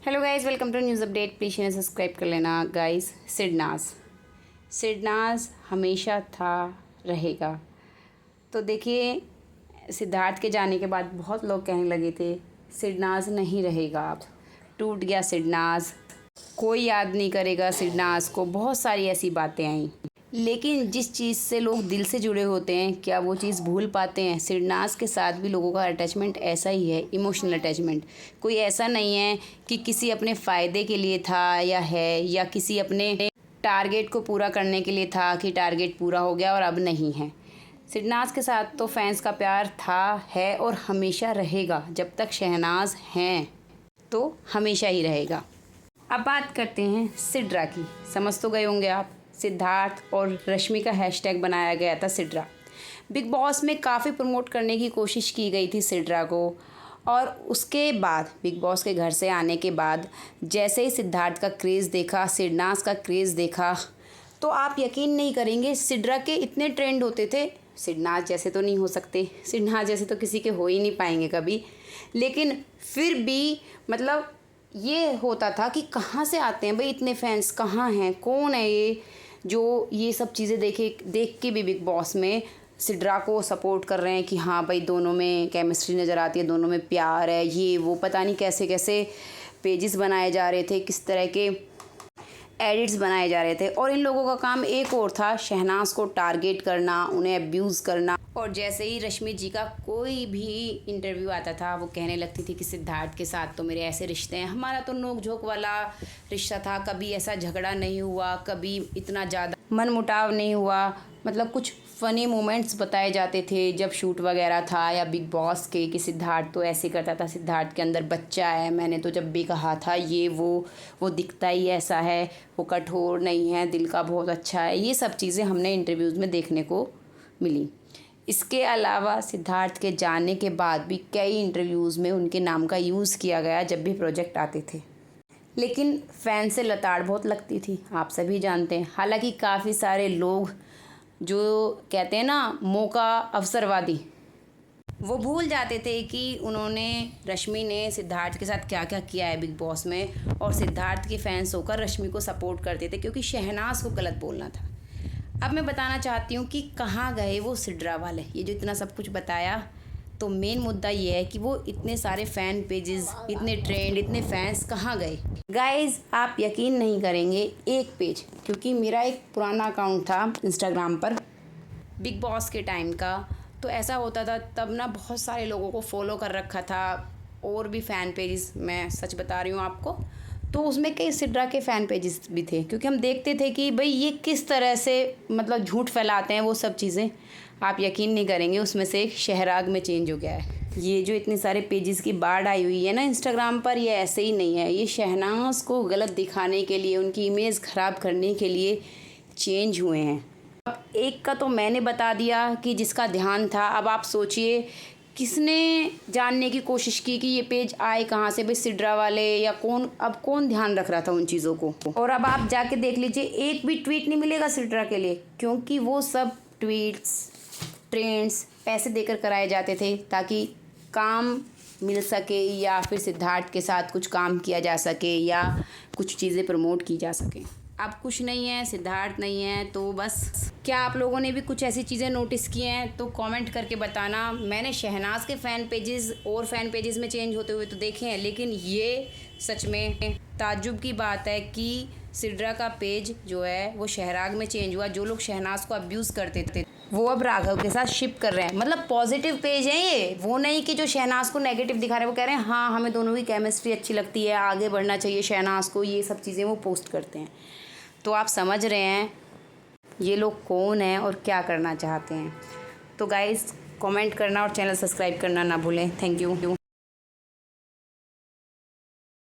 Hello guys, welcome to news update. Please channel subscribe कर लेना guys. Sidnaaz हमेशा था, रहेगा। तो देखिए, सिद्धार्थ के जाने के बाद बहुत लोग कहने लगे थे सिडनाज नहीं रहेगा, अब टूट गया सिडनाज, कोई याद नहीं करेगा सिडनाज को। बहुत सारी ऐसी बातें आई, लेकिन जिस चीज़ से लोग दिल से जुड़े होते हैं, क्या वो चीज़ भूल पाते हैं? सिडनाज के साथ भी लोगों का अटैचमेंट ऐसा ही है, इमोशनल अटैचमेंट। कोई ऐसा नहीं है कि किसी अपने फ़ायदे के लिए था या है, या किसी अपने टारगेट को पूरा करने के लिए था कि टारगेट पूरा हो गया और अब नहीं है। सिडनाज के साथ तो फैंस का प्यार था, है और हमेशा रहेगा। जब तक शहनाज हैं तो हमेशा ही रहेगा। अब बात करते हैं सिड्रा की। समझ तो गए होंगे आप, सिद्धार्थ और रश्मि का हैशटैग बनाया गया था सिड्रा। बिग बॉस में काफ़ी प्रमोट करने की कोशिश की गई थी सिड्रा को, और उसके बाद बिग बॉस के घर से आने के बाद जैसे ही सिद्धार्थ का क्रेज़ देखा, सिडनाज का क्रेज़ देखा, तो आप यकीन नहीं करेंगे, सिड्रा के इतने ट्रेंड होते थे। सिडनाज जैसे तो नहीं हो सकते, सिडनाज जैसे तो किसी के हो ही नहीं पाएंगे कभी, लेकिन फिर भी मतलब ये होता था कि कहाँ से आते हैं भाई इतने फैंस, कहाँ हैं, कौन है ये जो ये सब चीज़ें देख के भी बिग बॉस में सिड्रा को सपोर्ट कर रहे हैं कि हाँ भाई दोनों में केमिस्ट्री नज़र आती है, दोनों में प्यार है। ये वो पता नहीं कैसे कैसे पेजेस बनाए जा रहे थे, किस तरह के एडिट्स बनाए जा रहे थे, और इन लोगों का काम एक और था, शहनाज को टारगेट करना, उन्हें अब्यूज़ करना। और जैसे ही रश्मि जी का कोई भी इंटरव्यू आता था, वो कहने लगती थी कि सिद्धार्थ के साथ तो मेरे ऐसे रिश्ते हैं, हमारा तो नोक झोंक वाला रिश्ता था, कभी ऐसा झगड़ा नहीं हुआ, कभी इतना ज़्यादा मनमुटाव नहीं हुआ। मतलब कुछ फ़नी मोमेंट्स बताए जाते थे जब शूट वगैरह था, या बिग बॉस के, कि सिद्धार्थ तो ऐसे करता था, सिद्धार्थ के अंदर बच्चा है, मैंने तो जब भी कहा था ये वो दिखता ही ऐसा है, वो कठोर नहीं है, दिल का बहुत अच्छा है। ये सब चीज़ें हमने इंटरव्यूज़ में देखने को मिली। इसके अलावा सिद्धार्थ के जाने के बाद भी कई इंटरव्यूज़ में उनके नाम का यूज़ किया गया जब भी प्रोजेक्ट आते थे, लेकिन फ़ैन से लताड़ बहुत लगती थी, आप सभी जानते हैं। हालांकि काफ़ी सारे लोग जो कहते हैं ना मौका अवसरवादी, वो भूल जाते थे कि उन्होंने, रश्मि ने सिद्धार्थ के साथ क्या क्या किया है बिग बॉस में, और सिद्धार्थ के फैंस होकर रश्मि को सपोर्ट करते थे क्योंकि शहनाज को गलत बोलना था। अब मैं बताना चाहती हूँ कि कहाँ गए वो सिड्रा वाले। ये जो इतना सब कुछ बताया, तो मेन मुद्दा ये है कि वो इतने सारे फ़ैन पेजेस, इतने ट्रेंड, इतने फैंस कहाँ गए। गाइज़, आप यकीन नहीं करेंगे, एक पेज, क्योंकि मेरा एक पुराना अकाउंट था इंस्टाग्राम पर बिग बॉस के टाइम का, तो ऐसा होता था तब ना, बहुत सारे लोगों को फॉलो कर रखा था, और भी फ़ैन पेजेस, मैं सच बता रही हूँ आपको। तो उसमें कई सिड्रा के फ़ैन पेजेस भी थे, क्योंकि हम देखते थे कि भाई ये किस तरह से मतलब झूठ फैलाते हैं वो सब चीज़ें। आप यकीन नहीं करेंगे, उसमें से एक शहराग में चेंज हो गया है। ये जो इतने सारे पेजेस की बाढ़ आई हुई है ना इंस्टाग्राम पर, ये ऐसे ही नहीं है, ये शहनाज को गलत दिखाने के लिए, उनकी इमेज ख़राब करने के लिए चेंज हुए हैं। अब एक का तो मैंने बता दिया कि जिसका ध्यान था, अब आप सोचिए किसने जानने की कोशिश की कि ये पेज आए कहाँ से, भाई सिड्रा वाले या कौन, अब कौन ध्यान रख रहा था उन चीज़ों को। और अब आप जाके देख लीजिए, एक भी ट्वीट नहीं मिलेगा सिड्रा के लिए, क्योंकि वो सब ट्वीट्स, ट्रेंड्स पैसे देकर कराए जाते थे ताकि काम मिल सके, या फिर सिद्धार्थ के साथ कुछ काम किया जा सके, या कुछ चीज़ें प्रमोट की जा सकें। अब कुछ नहीं है, सिद्धार्थ नहीं है, तो बस। क्या आप लोगों ने भी कुछ ऐसी चीज़ें नोटिस की हैं तो कमेंट करके बताना। मैंने शहनाज के फ़ैन पेजेस और फ़ैन पेजेस में चेंज होते हुए तो देखे हैं, लेकिन ये सच में ताज्जुब की बात है कि सिड्रा का पेज जो है वो शहराग में चेंज हुआ। जो लोग शहनाज को अब्यूज़ करते थे वो अब राघव के साथ शिप कर रहे हैं। मतलब पॉजिटिव पेज है ये, वो नहीं कि जो शहनाज को नेगेटिव दिखा रहे हैं। वो कह रहे हैं हाँ हमें दोनों की केमिस्ट्री अच्छी लगती है, आगे बढ़ना चाहिए शहनाज को, ये सब चीज़ें वो पोस्ट करते हैं। तो आप समझ रहे हैं ये लोग कौन हैं और क्या करना चाहते हैं। तो गाइस, कमेंट करना और चैनल सब्सक्राइब करना ना भूलें। Thank you.